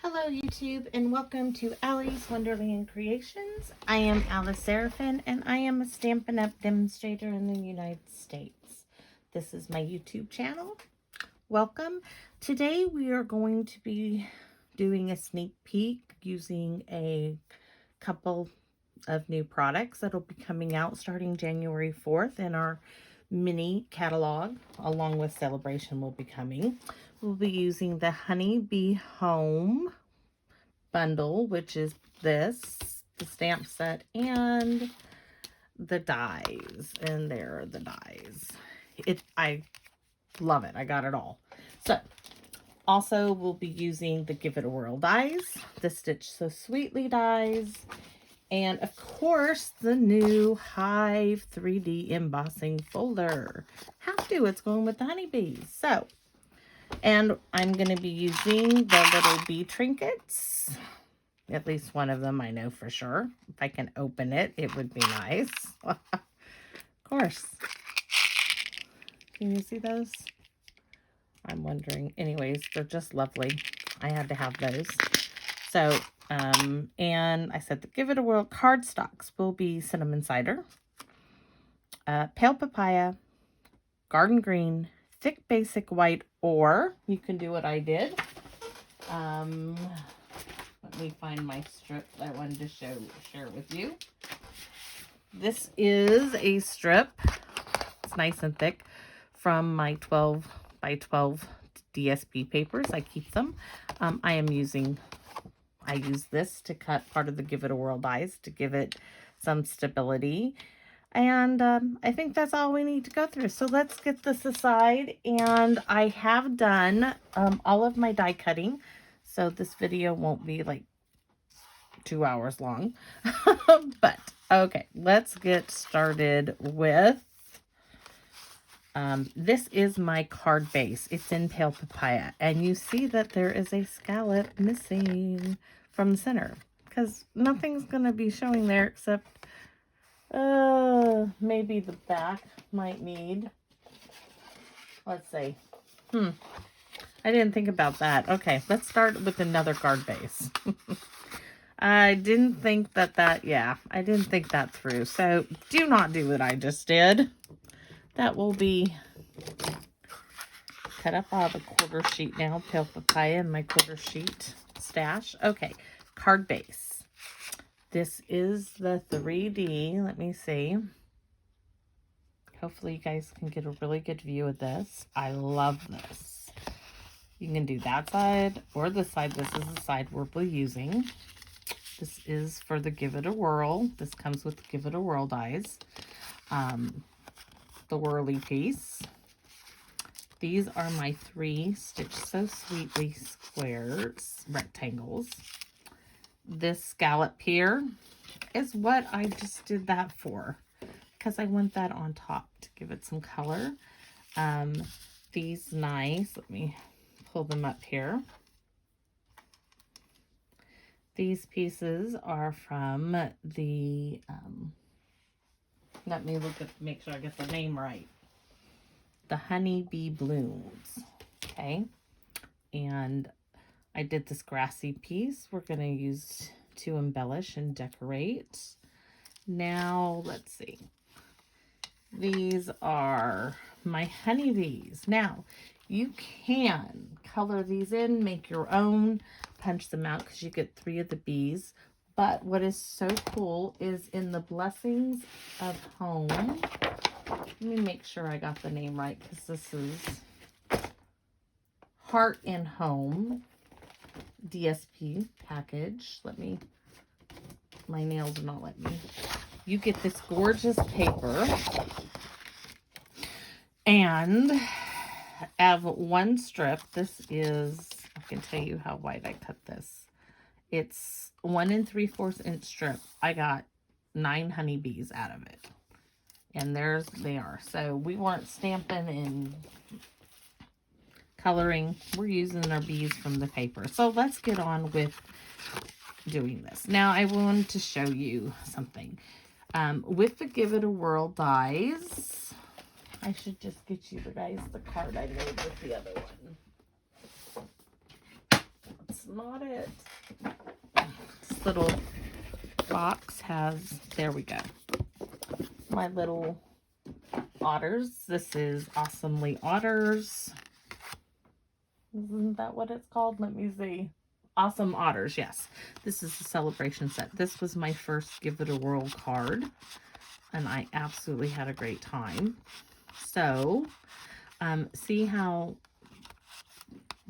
Hello YouTube and welcome to Allie's Wonderland Creations. I am Alice Seraphin and I am a Stampin' Up! Demonstrator in the United States. This is my YouTube channel. Welcome. Today we are going to be doing a sneak peek using a couple of new products that'll be coming out starting January 4th in our mini catalog, along with Celebration will be coming. We'll be using the Honeybee Home bundle, which is the stamp set, and the dies. And there are the dies. I love it. I got it all. So, also we'll be using the Give It a Whirl dies, the Stitch So Sweetly dies, and of course, the new Hive 3D embossing folder. Have to, it's going with the honeybees. So, and I'm going to be using the little bee trinkets. At least one of them I know for sure. If I can open it, it would be nice. Of course. Can you see those? I'm wondering. Anyways, they're just lovely. I had to have those. So, and I said the Give It a Whirl cardstocks will be cinnamon cider, pale papaya, garden green, thick basic white, or you can do what I did. Let me find my strip that I wanted to share with you. This is a strip. It's nice and thick from my 12 by 12 DSP papers. I keep them. I use this to cut part of the Give It a Whirl dies to give it some stability. And I think that's all we need to go through. So let's get this aside. And I have done all of my die cutting. So this video won't be like 2 hours long. But, okay, let's get started with... this is my card base. It's in pale papaya. And you see that there is a scallop missing from the center. Because nothing's going to be showing there except maybe the back might need. Let's see. I didn't think about that. Okay, let's start with another card base. I didn't think I didn't think that through. So do not do what I just did. That will be cut up out of the quarter sheet now. Pale papaya in my quarter sheet stash. Okay, card base. This is the 3D. Let me see. Hopefully you guys can get a really good view of this. I love this. You can do that side or this side. This is the side we'll be using. This is for the Give It a Whirl. This comes with the Give It a Whirl dies. The whirly piece. These are my 3 Stitch So Sweetly squares, rectangles. This scallop here is what I just did that for, because I want that on top to give it some color. These nice, let me pull them up here. These pieces are from the, let me look at, make sure I get the name right. The Honeybee Blooms, okay? And I did this grassy piece we're going to use to embellish and decorate. Now, let's see. These are my honeybees. Now, you can color these in, make your own, punch them out because you get 3 of the bees. But what is so cool is in the Blessings of Home. Let me make sure I got the name right because this is Heart and Home DSP package. My nails are not letting me. You get this gorgeous paper. And I have one strip. This is, I can tell you how wide I cut this. It's 1 3/4 inch strip. I got 9 honeybees out of it. And there's they are. So we weren't stamping and coloring. We're using our bees from the paper. So let's get on with doing this. Now I wanted to show you something. With the Give It a Whirl dies, I should just get you guys the card I made with the other one. Let's not it. This little box has, there we go, my little otters. This is Awesomely Otters. Isn't that what it's called? Let me see. Awesome Otters, yes. This is the celebration set. This was my first Give It a Whirl card, and I absolutely had a great time. So, see how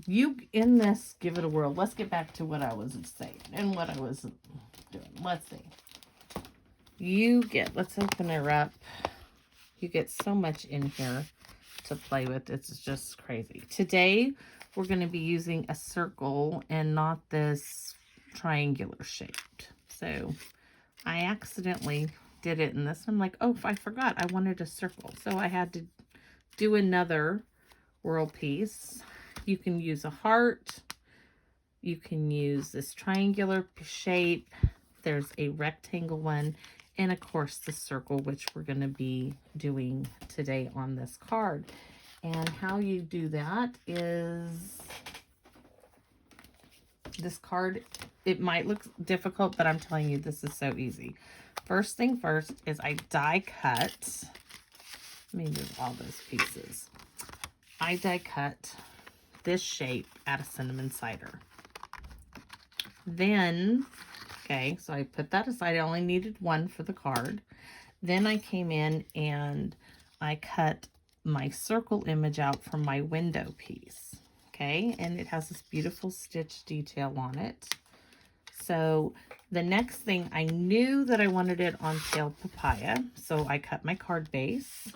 you, in this Give It a Whirl, let's get back to what I was saying and what I was doing. Let's see. You get, let's open her up. You get so much in here to play with. It's just crazy. Today, we're going to be using a circle and not this triangular shaped. So I accidentally did it in this. I'm like, oh, I forgot I wanted a circle. So I had to do another whirl piece. You can use a heart. You can use this triangular shape. There's a rectangle one. And of course the circle, which we're going to be doing today on this card. And how you do that is, this card, it might look difficult, but I'm telling you, this is so easy. First thing first is I die cut. Let me move all those pieces. I die cut this shape out of cinnamon cider. Then, okay, so I put that aside. I only needed one for the card. Then I came in and I cut my circle image out from my window piece. Okay, and it has this beautiful stitch detail on it. So the next thing, I knew that I wanted it on tailed papaya, so I cut my card base.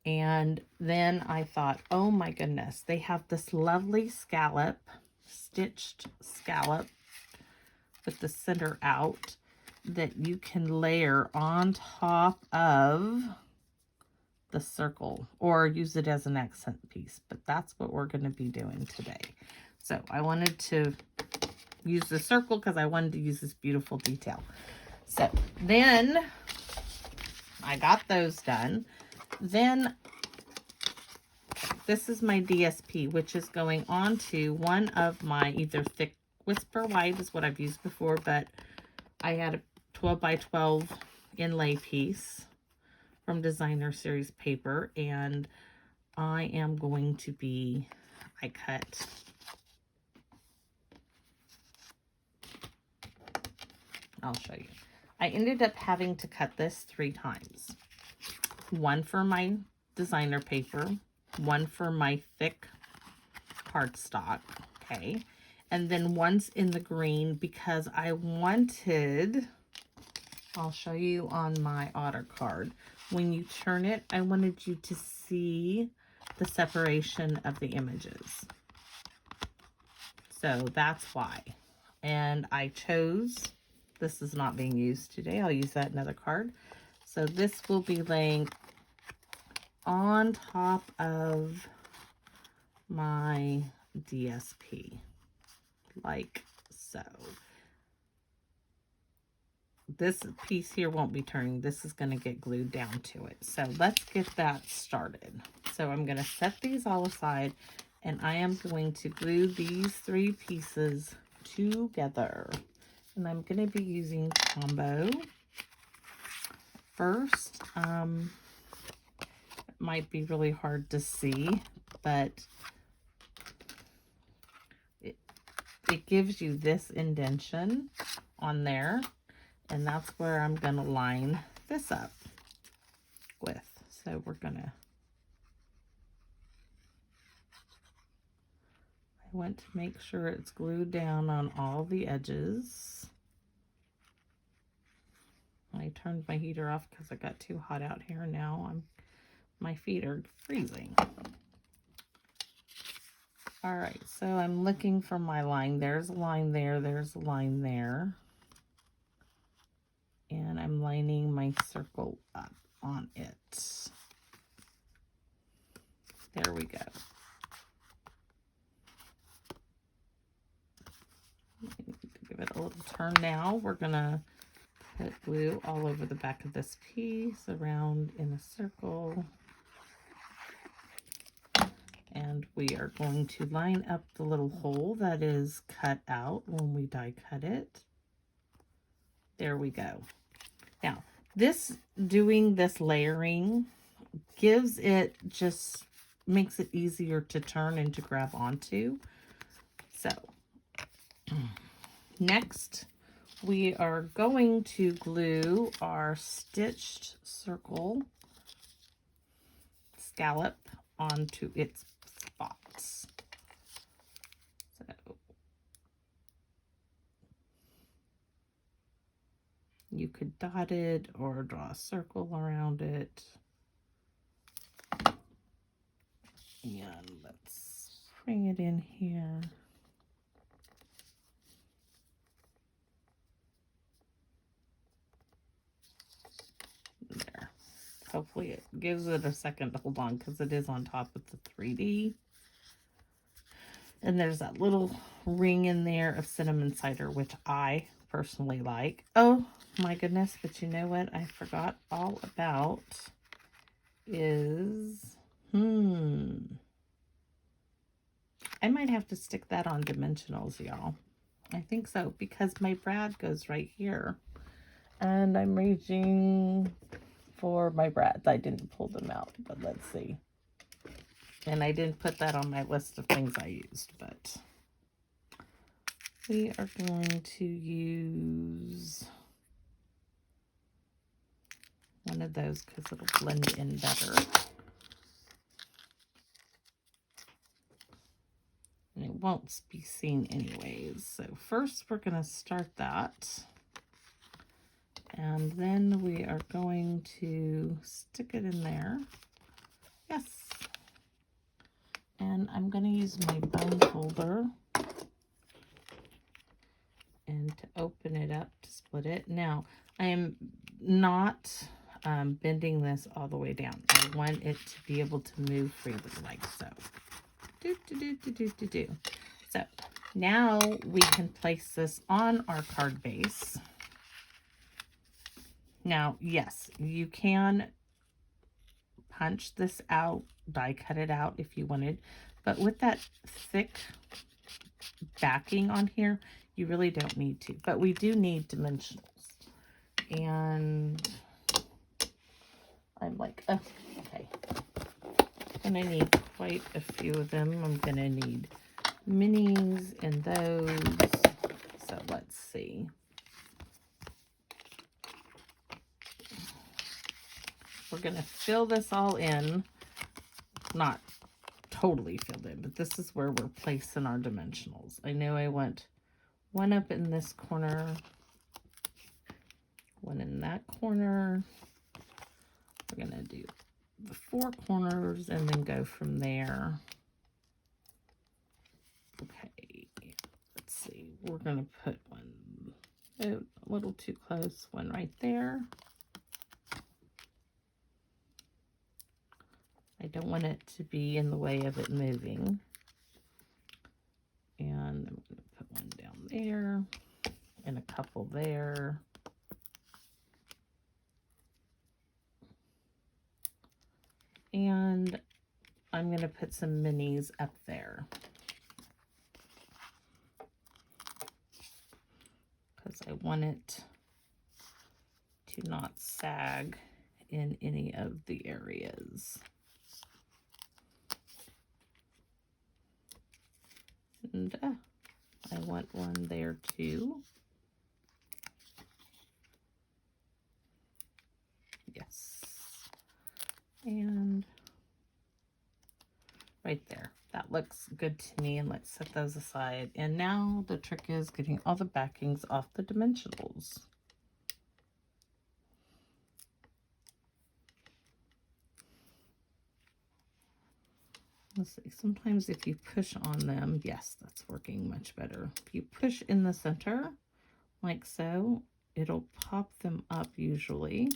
And then I thought, oh my goodness, they have this lovely scallop, stitched scallop with the center out that you can layer on top of the circle or use it as an accent piece, but that's what we're going to be doing today. So I wanted to use the circle because I wanted to use this beautiful detail. So then I got those done. Then this is my DSP, which is going on to one of my either thick Whisper White is what I've used before, but I had a 12 by 12 inlay piece from Designer Series paper, and I am going to be, I cut I'll show you. I ended up having to cut this 3 times. One for my designer paper, one for my thick cardstock, okay? And then one's in the green because I wanted, I'll show you on my otter card. When you turn it, I wanted you to see the separation of the images. So that's why. And I chose, this is not being used today. I'll use that another card. So this will be laying on top of my DSP, like so. This piece here won't be turning. This is going to get glued down to it. So let's get that started. So I'm going to set these all aside, and I am going to glue these 3 pieces together. And I'm going to be using Combo. First, it might be really hard to see, but it gives you this indentation on there. And that's where I'm going to line this up with. So we're going to, I want to make sure it's glued down on all the edges. I turned my heater off because it got too hot out here. Now my feet are freezing. All right, so I'm looking for my line. There's a line there, there's a line there. And I'm lining my circle up on it. There we go. Give it a little turn now. We're gonna put glue all over the back of this piece, around in a circle. And And we are going to line up the little hole that is cut out when we die cut it. There we go. Now, doing this layering gives it, just makes it easier to turn and to grab onto. So, next, we are going to glue our stitched circle scallop onto its spots. So you could dot it or draw a circle around it. And let's bring it in here. There. Hopefully it gives it a second to hold on because it is on top of the 3D. And there's that little ring in there of cinnamon cider, which I personally like. Oh my goodness, but you know what I forgot all about is, I might have to stick that on dimensionals, y'all. I think so, because my brad goes right here. And I'm reaching for my brads. I didn't pull them out, but let's see. And I didn't put that on my list of things I used, but we are going to use one of those because it'll blend in better. And it won't be seen anyways. So first we're going to start that. And then we are going to stick it in there. Yes. And I'm going to use my bone folder and to open it up to split it. Now, I am not bending this all the way down. I want it to be able to move freely like so. So now we can place this on our card base. Now, yes, you can punch this out, die cut it out if you wanted, but with that thick backing on here, you really don't need to, but we do need dimensionals. And I'm like, oh, okay, I'm gonna need quite a few of them. I'm gonna need minis and those. So let's see. We're gonna fill this all in, not totally filled in, but this is where we're placing our dimensionals. I know I want one up in this corner, one in that corner. We're gonna do the 4 corners and then go from there. Okay, let's see. We're gonna put one, oh, a little too close, one right there. I don't want it to be in the way of it moving. And I'm going to put one down there and a couple there. And I'm going to put some minis up there. Because I want it to not sag in any of the areas. And I want one there too. Yes. And right there. That looks good to me, and let's set those aside. And now the trick is getting all the backings off the dimensionals. Let's see, sometimes if you push on them, yes, that's working much better. If you push in the center, like so, it'll pop them up usually.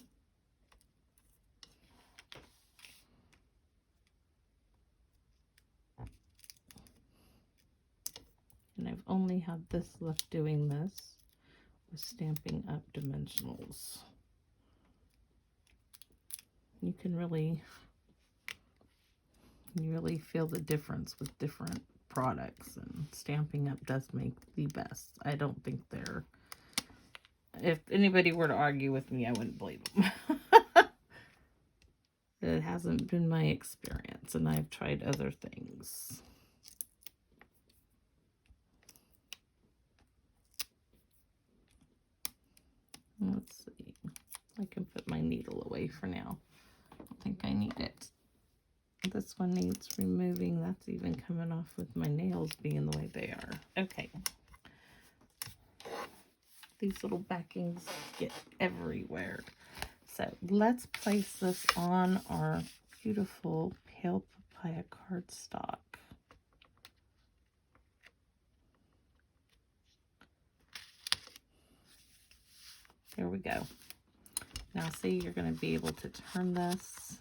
And I've only had this left doing this with Stampin' Up dimensionals. You can really You really feel the difference with different products, and Stampin' Up does make the best. I don't think they're, if anybody were to argue with me, I wouldn't blame them. It hasn't been my experience, and I've tried other things. Let's see. I can put my needle away for now. I don't think I need it. This one needs removing. That's even coming off with my nails being the way they are. Okay. These little backings get everywhere. So let's place this on our beautiful pale papaya cardstock. There we go. Now see, you're going to be able to turn this.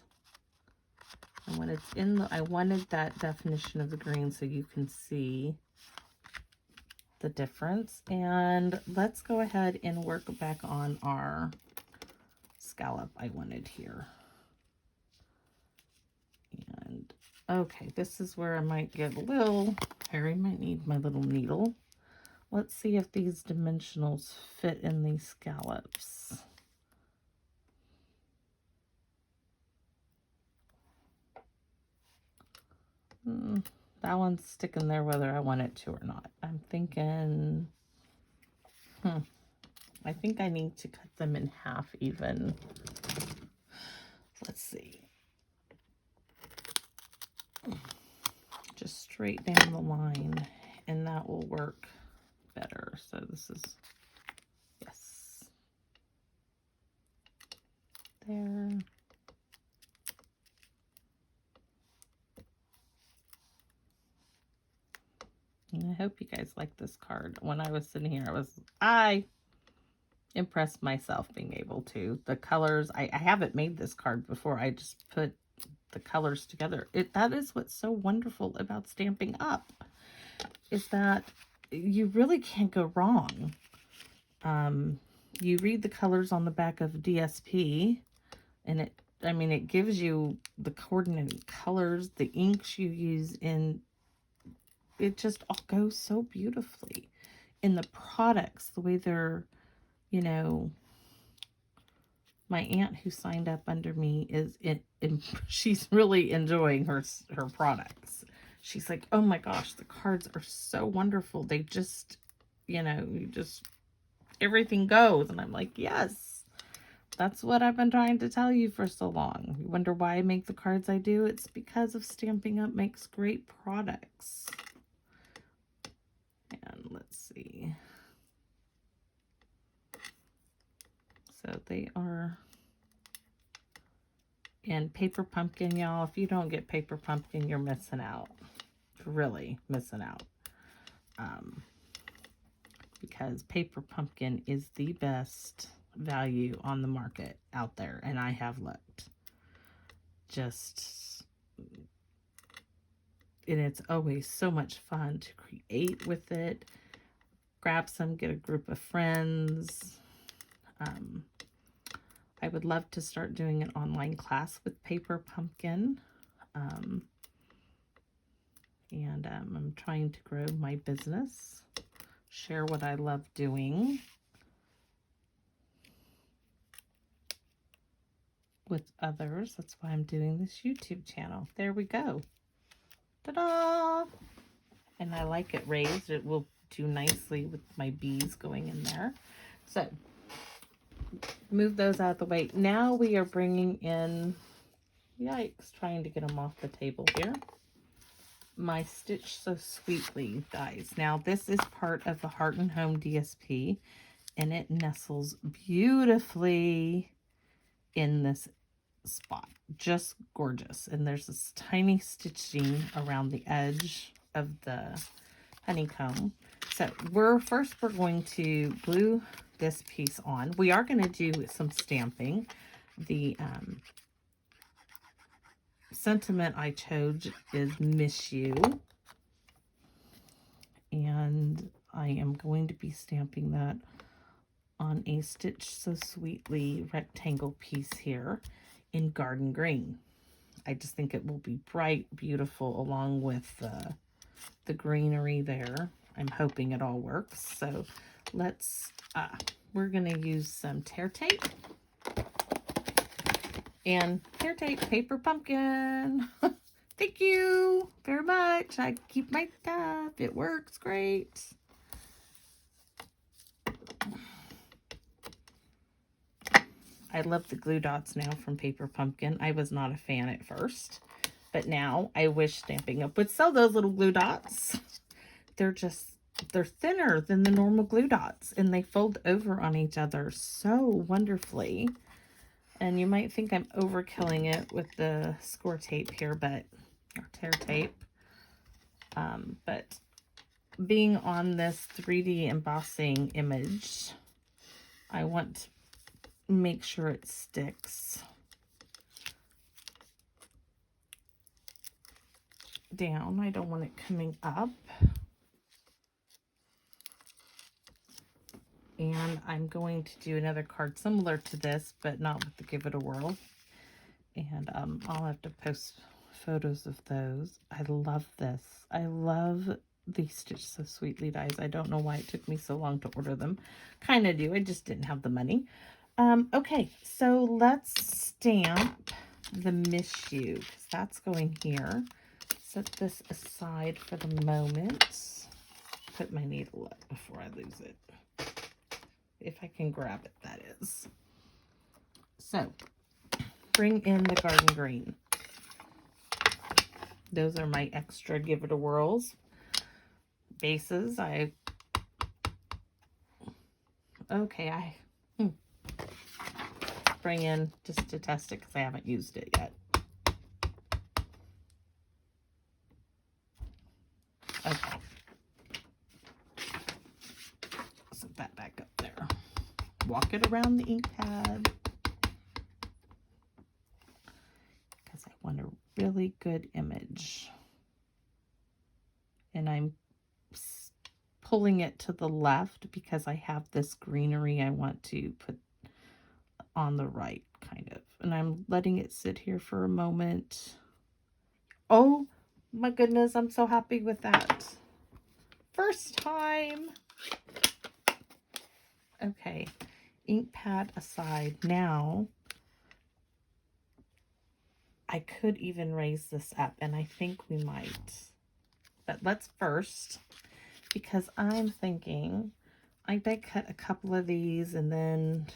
And when it's in the, I wanted that definition of the green so you can see the difference. And let's go ahead and work back on our scallop I wanted here. And okay, this is where I might get a little hairy. Might need my little needle. Let's see if these dimensionals fit in these scallops. That one's sticking there whether I want it to or not. I'm thinking, I think I need to cut them in half even. Let's see. Just straight down the line, and that will work better. So this is, yes. There. And I hope you guys like this card. When I was sitting here, I impressed myself being able to. The colors, I haven't made this card before. I just put the colors together. That is what's so wonderful about Stampin' Up, is that you really can't go wrong. You read the colors on the back of DSP, and it gives you the coordinated colors, the inks you use, and it just all goes so beautifully. In the products, the way they're, you know, my aunt who signed up under me she's really enjoying her products. She's like, oh my gosh, the cards are so wonderful. They just, everything goes. And I'm like, yes, that's what I've been trying to tell you for so long. You wonder why I make the cards I do? It's because of Stampin' Up makes great products. And let's see. So they are, and Paper Pumpkin, y'all. If you don't get Paper Pumpkin, you're missing out. Really missing out. Because Paper Pumpkin is the best value on the market out there, and I have looked. And it's always so much fun to create with it. Grab some, get a group of friends. I would love to start doing an online class with Paper Pumpkin. I'm trying to grow my business, share what I love doing with others. That's why I'm doing this YouTube channel. There we go. Ta-da! And I like it raised. It will do nicely with my bees going in there. So, move those out of the way. Now we are bringing in, yikes, trying to get them off the table here, my Stitch So Sweetly dies. Now this is part of the Heart and Home DSP, and it nestles beautifully in this spot. Just gorgeous. And there's this tiny stitching around the edge of the honeycomb. So we're going to glue this piece on. We are going to do some stamping. The sentiment I chose is Miss You. And I am going to be stamping that on a Stitch So Sweetly rectangle piece here in Garden Green. I just think it will be bright, beautiful, along with the greenery there. I'm hoping it all works. So let's, we're going to use some tear tape. And tear tape, paper pumpkin. Thank you very much. I keep my stuff. It works great. I love the glue dots now from Paper Pumpkin. I was not a fan at first, but now I wish Stampin' Up would sell those little glue dots. They're thinner than the normal glue dots, and they fold over on each other so wonderfully. And you might think I'm overkilling it with the score tape here, or tear tape. But being on this 3D embossing image, I want to make sure it sticks down. I don't want it coming up. And I'm going to do another card similar to this, but not with the Give It a Whirl. And I'll have to post photos of those. I love this. I love these Stitch So Sweetly dies. I don't know why it took me so long to order them. Kind of do. I just didn't have the money. Okay, so let's stamp the Miss You, because that's going here. Set this aside for the moment. Put my needle up before I lose it. If I can grab it, that is. So, bring in the Garden Green. Those are my extra Give It a Whirls bases. Bring in just to test it because I haven't used it yet. Okay. Set that back up there. Walk it around the ink pad because I want a really good image. And I'm pulling it to the left because I have this greenery I want to put on the right, kind of. And I'm letting it sit here for a moment. Oh my goodness, I'm so happy with that. First time. Okay, ink pad aside. Now, I could even raise this up, and I think we might. But let's first, because I'm thinking I die cut a couple of these and then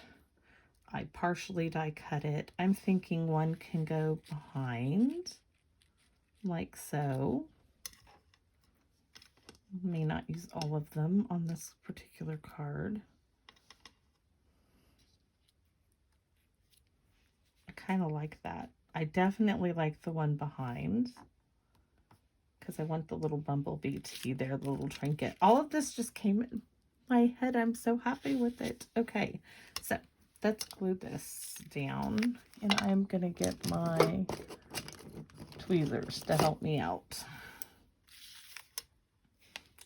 I partially die cut it. I'm thinking one can go behind, like so. May not use all of them on this particular card. I kind of like that. I definitely like the one behind because I want the little bumblebee to be there, the little trinket. All of this just came in my head. I'm so happy with it. Okay, so let's glue this down, and I'm going to get my tweezers to help me out.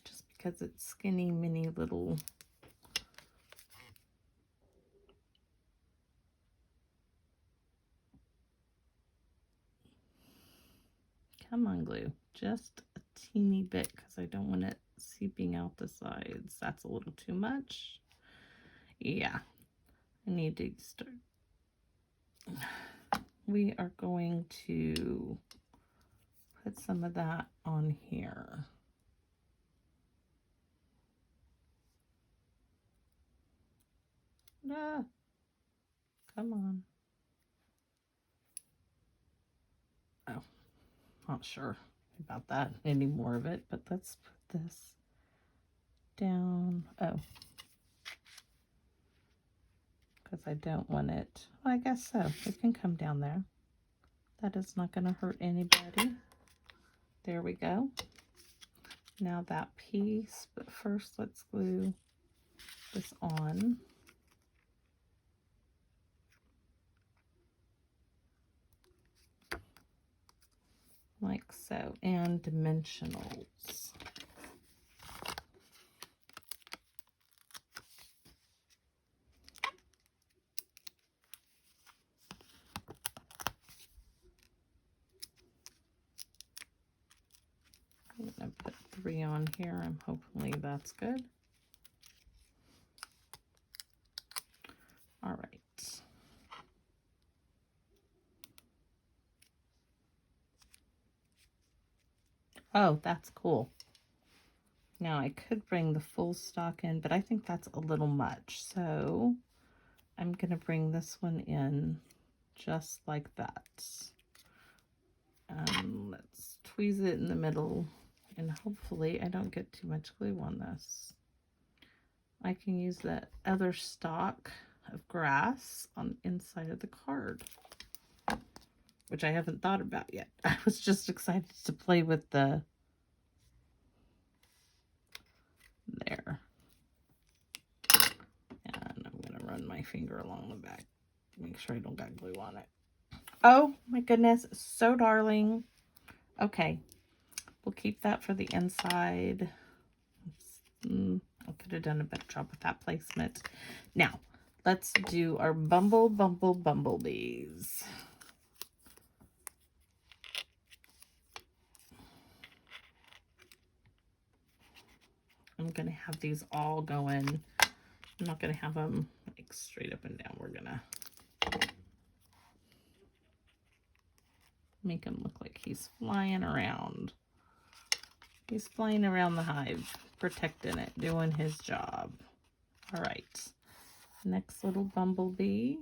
Just because it's skinny, mini little... Come on, glue. Just a teeny bit because I don't want it seeping out the sides. That's a little too much. Yeah, I need to start. We are going to put some of that on here. Ah, come on. Oh, not sure about that, any more of it, but let's put this down. Oh, because I don't want it. Well, I guess so. It can come down there. That is not going to hurt anybody. There we go. Now that piece, but first let's glue this on. Like so, and dimensionals. 3 on here, and hopefully that's good. All right. Oh, that's cool. Now I could bring the full stock in, but I think that's a little much. So I'm going to bring this one in just like that. Let's tweeze it in the middle, and hopefully I don't get too much glue on this. I can use that other stock of grass on the inside of the card, which I haven't thought about yet. I was just excited to play with the there. And I'm going to run my finger along the back, make sure I don't got glue on it. Oh my goodness, so darling. Okay, we'll keep that for the inside. I could have done a better job with that placement. Now, let's do our bumblebees. I'm going to have these all going. I'm not going to have them like straight up and down. We're going to make him look like he's flying around. He's flying around the hive, protecting it, doing his job. All right. Next little bumblebee.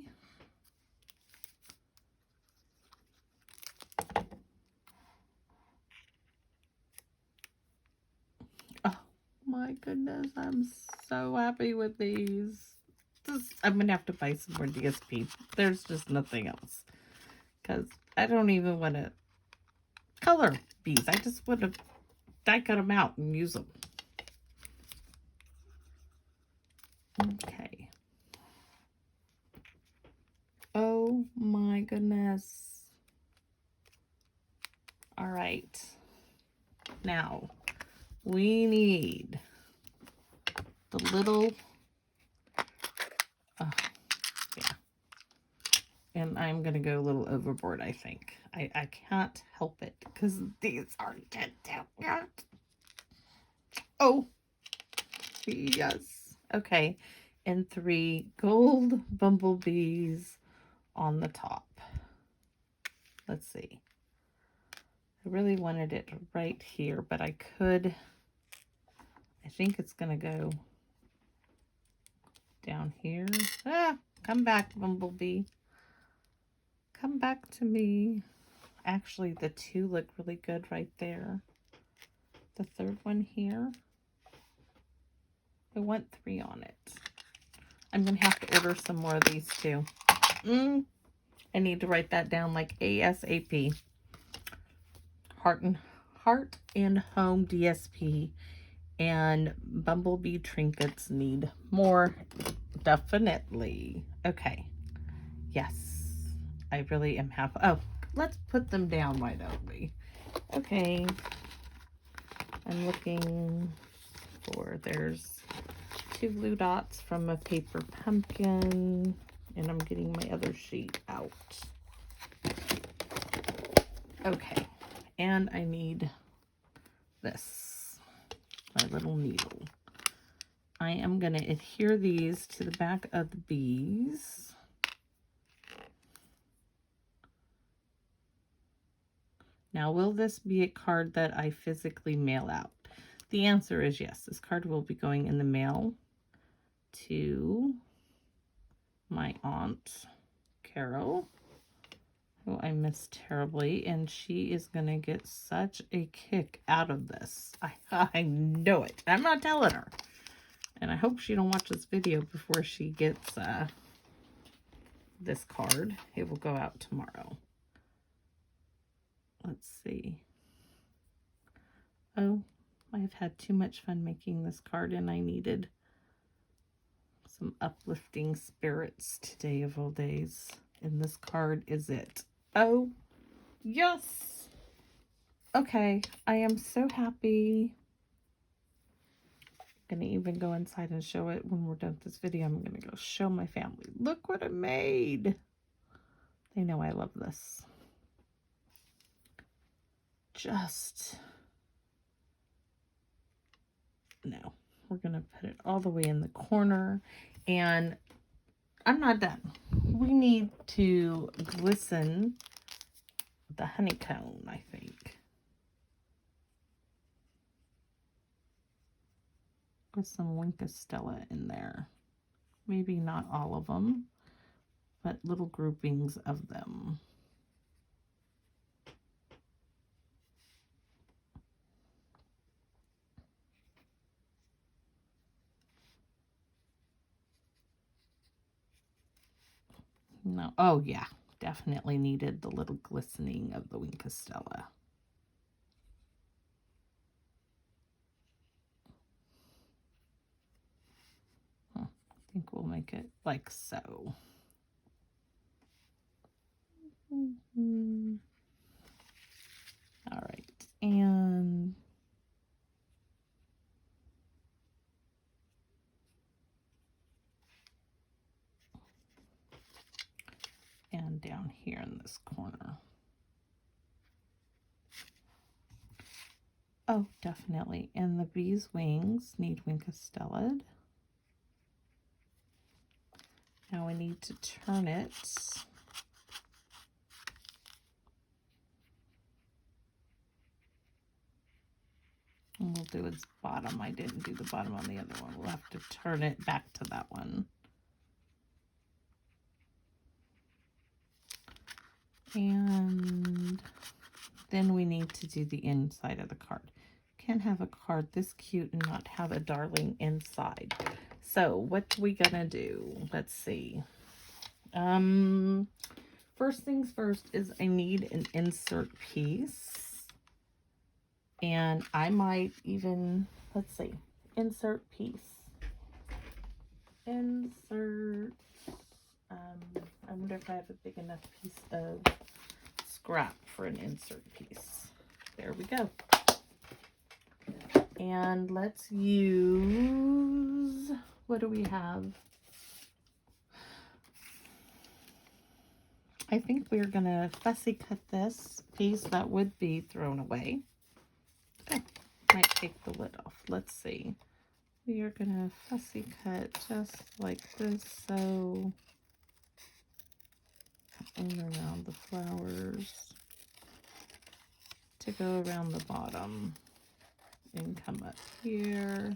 My goodness, I'm so happy with these. I'm going to have to buy some more DSP. There's just nothing else. Because I don't even want to color bees. I just want to die cut them out and use them. Okay. Oh my goodness. All right. Now, we need the little, yeah, and I'm going to go a little overboard, I think. I can't help it because these aren't dead down yet. Oh, yes. Okay, and 3 gold bumblebees on the top. Let's see. I really wanted it right here, but I could, I think it's going to go down here. Ah, come back, bumblebee. Come back to me. Actually, the 2 look really good right there. The 3rd one here, I want 3 on it. I'm going to have to order some more of these too. I need to write that down like ASAP. Heart and Home DSP and bumblebee trinkets need more, definitely. Okay, yes, I really am happy. Oh, let's put them down, why don't we? Okay, I'm looking for, there's 2 blue dots from a paper pumpkin, and I'm getting my other sheet out. Okay, and I need this, my little needle. I am going to adhere these to the back of the bees. Now, will this be a card that I physically mail out? The answer is yes. This card will be going in the mail to my Aunt Carol, who I miss terribly, and she is going to get such a kick out of this. I know it. I'm not telling her. And I hope she don't watch this video before she gets this card. It will go out tomorrow. Let's see. Oh, I've had too much fun making this card, and I needed some uplifting spirits today of all days. And this card is it. Oh, yes. Okay, I am so happy. I'm gonna even go inside and show it when we're done with this video. I'm gonna go show my family. Look what I made. They know I love this. Just No, we're gonna put it all the way in the corner, and I'm not done. We need to glisten the honeycomb, I think. With some Winkostella in there. Maybe not all of them, but little groupings of them. No, oh yeah, definitely needed the little glistening of the Winkostella. I think we'll make it like so. All right, and down here in this corner. Oh, definitely. And the bee's wings need Winkostella. Now we need to turn it. And we'll do its bottom. I didn't do the bottom on the other one. We'll have to turn it back to that one. And then we need to do the inside of the card. Can't have a card this cute and not have a darling inside. So what we gonna do? Let's see. First things first is I need an insert piece. And I might even, let's see, insert piece. Insert. I wonder if I have a big enough piece of scrap for an insert piece. There we go. And let's use, what do we have? I think we're gonna fussy cut this piece that would be thrown away. Okay, might take the lid off. Let's see. We are gonna fussy cut just like this, so all around the flowers to go around the bottom and come up here.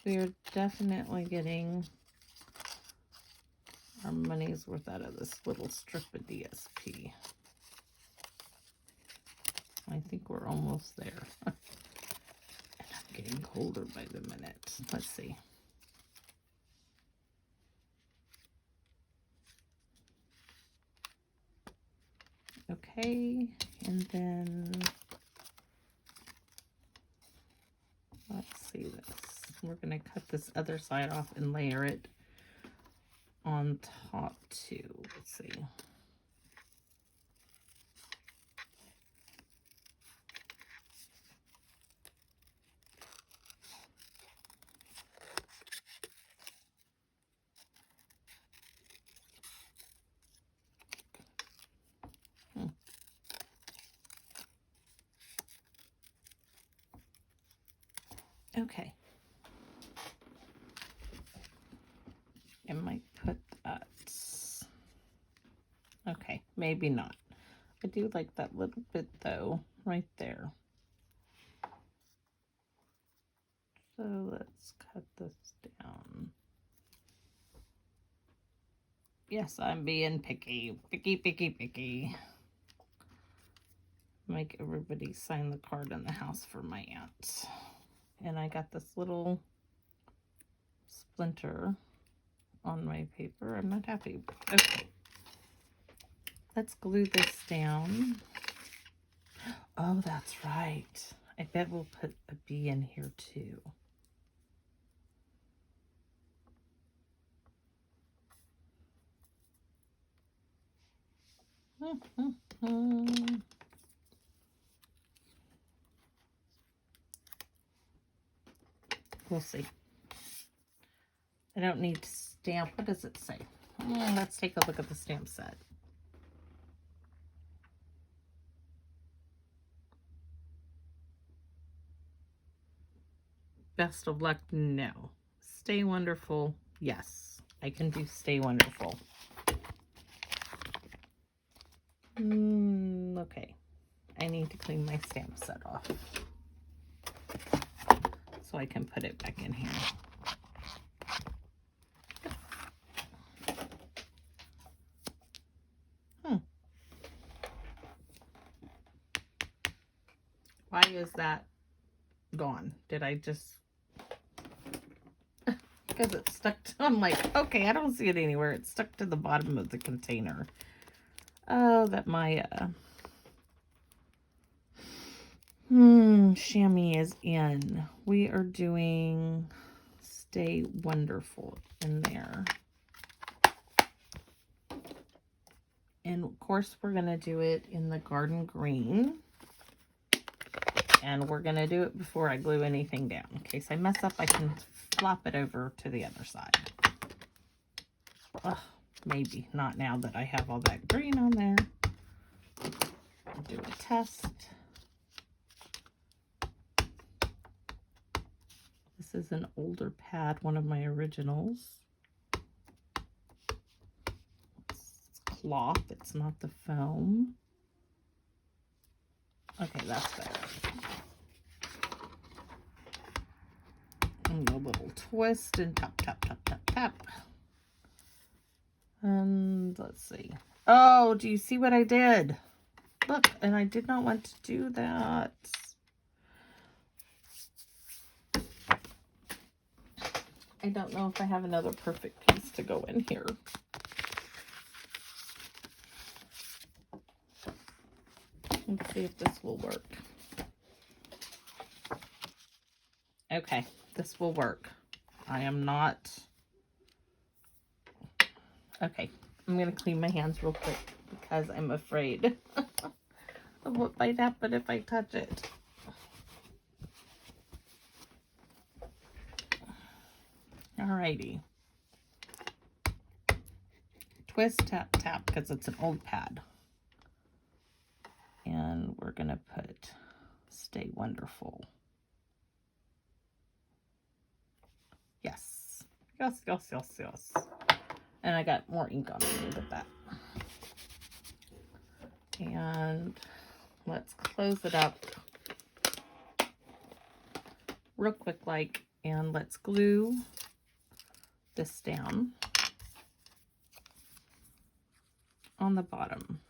We are definitely getting our money's worth out of this little strip of DSP. I think we're almost there. And I'm getting colder by the minute. Let's see. Okay, and then let's see this. We're going to cut this other side off and layer it on top too. Let's see. Okay. I might put that. Okay, maybe not. I do like that little bit though, right there. So let's cut this down. Yes, I'm being picky. Picky, picky, picky. Make everybody sign the card in the house for my aunt. And I got this little splinter on my paper. I'm not happy. Okay. Let's glue this down. Oh, that's right. I bet we'll put a bee in here too. We'll see. I don't need to stamp. What does it say? Let's take a look at the stamp set. best of luck? No. Stay wonderful? Yes. I can do stay wonderful. Okay. I need to clean my stamp set off so I can put it back in here. Why is that gone? Did I just... Because it's stuck to... I'm like, okay, I don't see it anywhere. It's stuck to the bottom of the container. Oh, that my... chamois is in. We are doing Stay Wonderful in there. And of course, we're going to do it in the garden green. And we're going to do it before I glue anything down. In case I mess up, I can flop it over to the other side. Ugh, maybe not now that I have all that green on there. I'll do a test. This is an older pad, one of my originals. It's cloth, it's not the foam. Okay, that's better. And a little twist and tap, tap, tap, tap, tap. And let's see. Oh, do you see what I did? Look, and I did not want to do that. I don't know if I have another perfect piece to go in here. Let's see if this will work. Okay, this will work. I am not... Okay, I'm going to clean my hands real quick because I'm afraid of what might happen if I touch it. Alrighty. Twist, tap, tap, because it's an old pad. And we're going to put Stay Wonderful. Yes. Yes, yes, yes, yes. And I got more ink on me with that. And let's close it up real quick like, and let's glue this down on the bottom.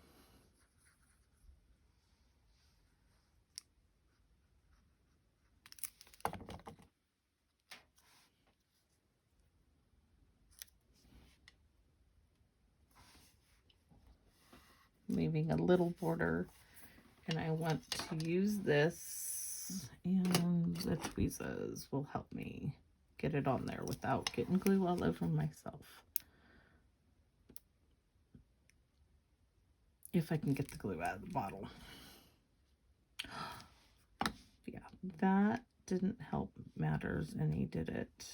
Leaving a little border, and I want to use this, and the tweezers will help me get it on there without getting glue all over myself. If I can get the glue out of the bottle. Yeah, that didn't help matters any, did it?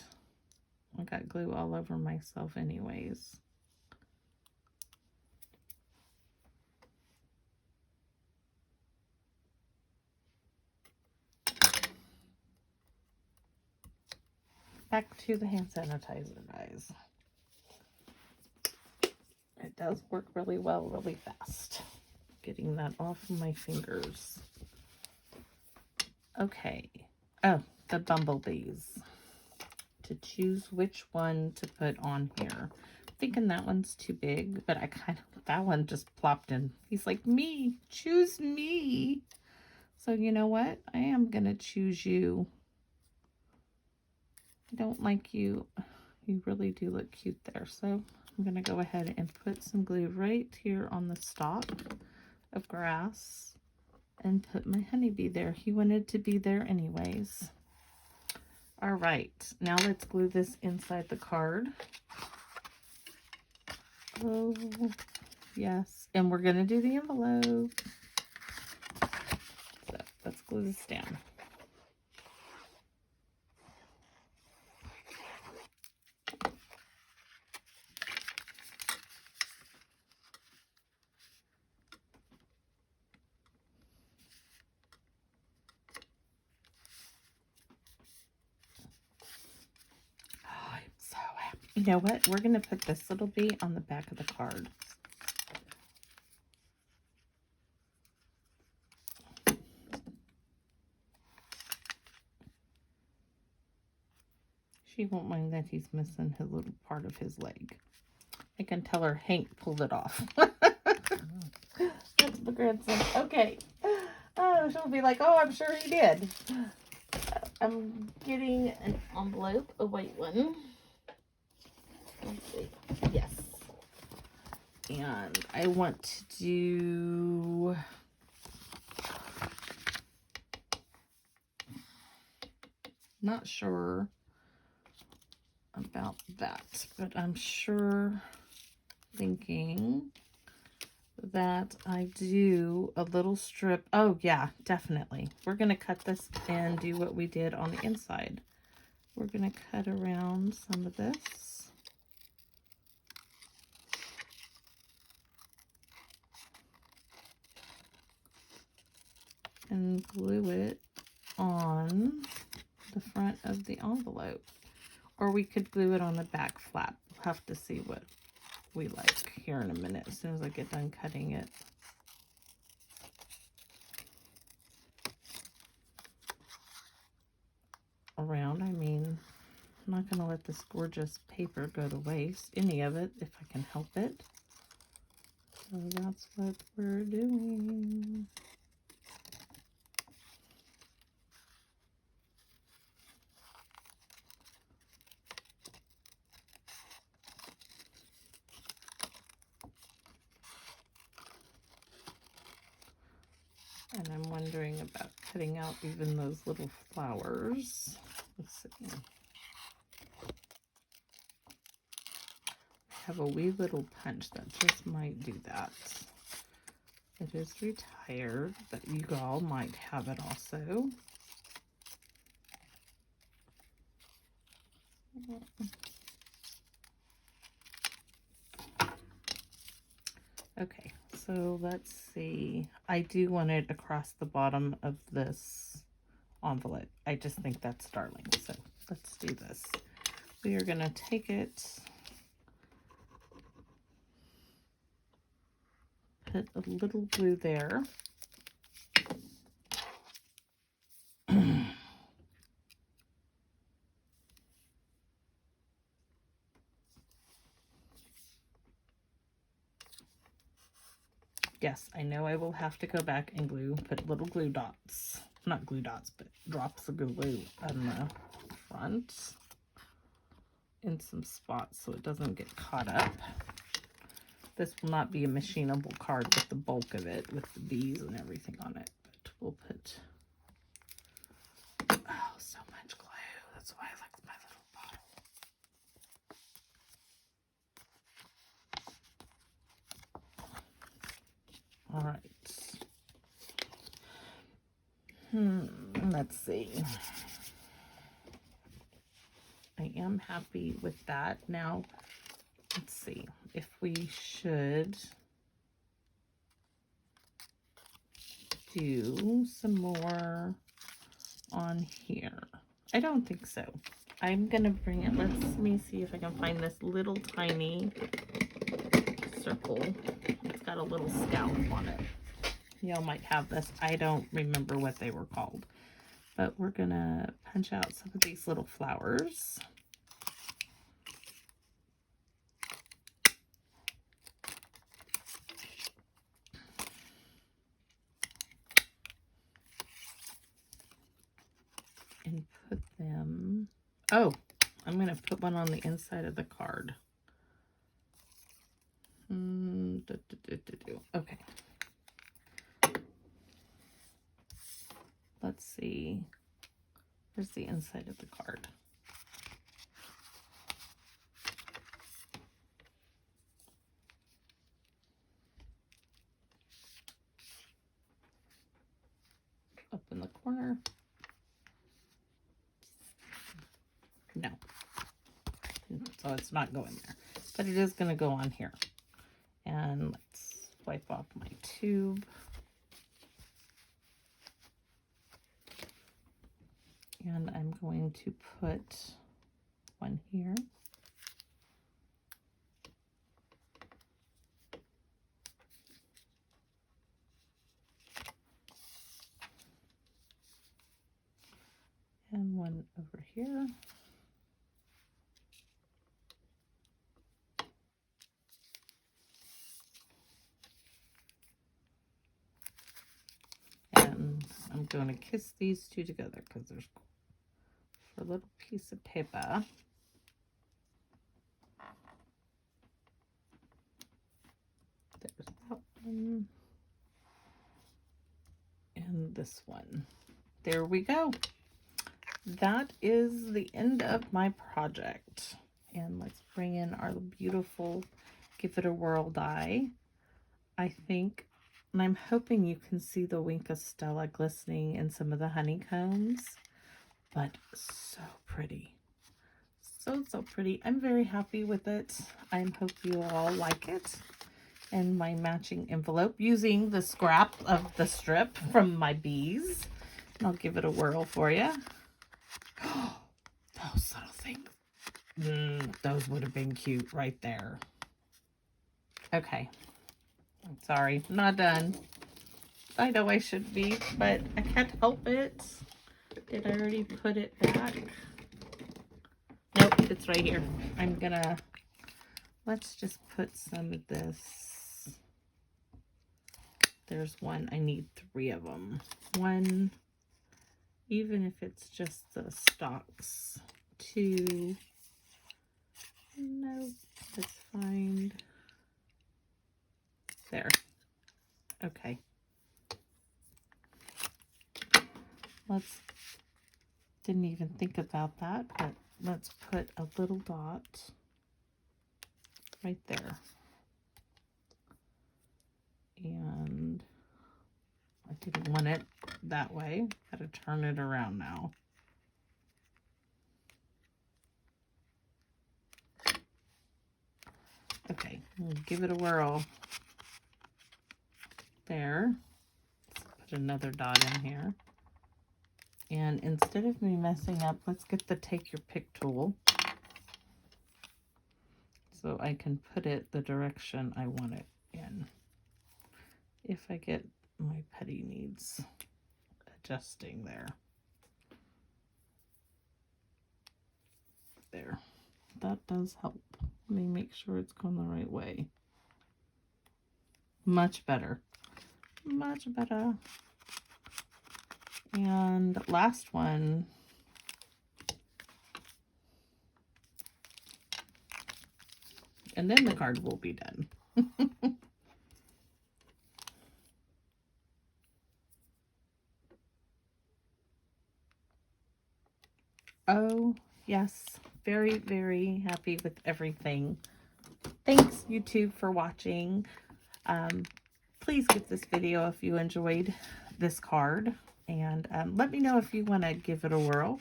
I got glue all over myself anyways. Back to the hand sanitizer, guys. It does work really well, really fast. Getting that off of my fingers. Okay. Oh, the bumblebees. To choose which one to put on here. I'm thinking that one's too big, but that one just plopped in. He's like, me, choose me. So you know what? I am going to choose you. I don't like you. You really do look cute there. So I'm going to go ahead and put some glue right here on the stalk of grass and put my honeybee there. He wanted to be there anyways. All right, now let's glue this inside the card. Oh, yes. And we're going to do the envelope. So let's glue this down. You know what? We're going to put this little bee on the back of the card. She won't mind that he's missing his little part of his leg. I can tell her Hank pulled it off. That's the grandson. Okay. Oh, she'll be like, oh, I'm sure he did. I'm getting an envelope, a white one. Let's see. Yes. And I want to do... Not sure about that, but I'm sure thinking that I do a little strip. Oh yeah, definitely. We're going to cut this and do what we did on the inside. We're going to cut around some of this. And glue it on the front of the envelope. Or we could glue it on the back flap. We'll have to see what we like here in a minute as soon as I get done cutting it. Around, I mean, I'm not going to let this gorgeous paper go to waste, any of it, if I can help it. So that's what we're doing. And I'm wondering about cutting out even those little flowers. Let's see. I have a wee little punch that just might do that. It is retired, but you all might have it also. Okay, so let's see. I do want it across the bottom of this envelope. I just think that's darling. So let's do this. We are going to take it, put a little glue there. Yes, I know I will have to go back and put little glue dots. Not glue dots, but drops of glue on the front in some spots so it doesn't get caught up. This will not be a machinable card with the bulk of it, with the bees and everything on it, but we'll put, oh, so much glue. That's why I like my little bottle. All right. Let's see. I am happy with that. Now, let's see if we should do some more on here. I don't think so. I'm gonna bring it. Let me see if I can find this little tiny circle. It's got a little scalp on it. Y'all might have this. I don't remember what they were called. But we're gonna punch out some of these little flowers. And put them, oh, I'm gonna put one on the inside of the card. Okay. Let's see. Where's the inside of the card? Up in the corner. No. So it's not going there. But it is going to go on here. And let's wipe off my tube. And I'm going to put one here. here. And I'm going to kiss these two together because there's a little piece of paper. There's that one. And this one. There we go. That is the end of my project. And let's bring in our beautiful Give It a Whirl die. I think, and I'm hoping you can see the Wink of Stella glistening in some of the honeycombs, but so pretty. So pretty. I'm very happy with it. I hope you all like it. And my matching envelope using the scrap of the strip from my bees. And I'll give it a whirl for you. Those little things. Those would have been cute right there. Okay. I'm sorry, not done. I know I should be, but I can't help it. Did I already put it back? Nope, it's right here. Let's just put some of this. There's one. I need 3 of them. One, even if it's just the stalks. 2. Nope, let's find. There. Okay. Didn't even think about that, but let's put a little dot right there. And I didn't want it that way. Got to turn it around now. Okay, we'll give it a whirl. There. Let's put another dot in here. And instead of me messing up, let's get the Take Your Pick tool so I can put it the direction I want it in. If I get my putty needs adjusting there. There. That does help. Let me make sure it's going the right way. Much better. Much better. And last one. And then the card will be done. Oh, yes. Very, very happy with everything. Thanks, YouTube, for watching. Please give this video if you enjoyed this card. And let me know if you want to give it a whirl.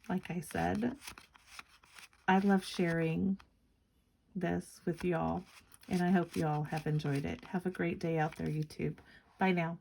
Like I said, I love sharing this with y'all. And I hope you all have enjoyed it. Have a great day out there, YouTube. Bye now.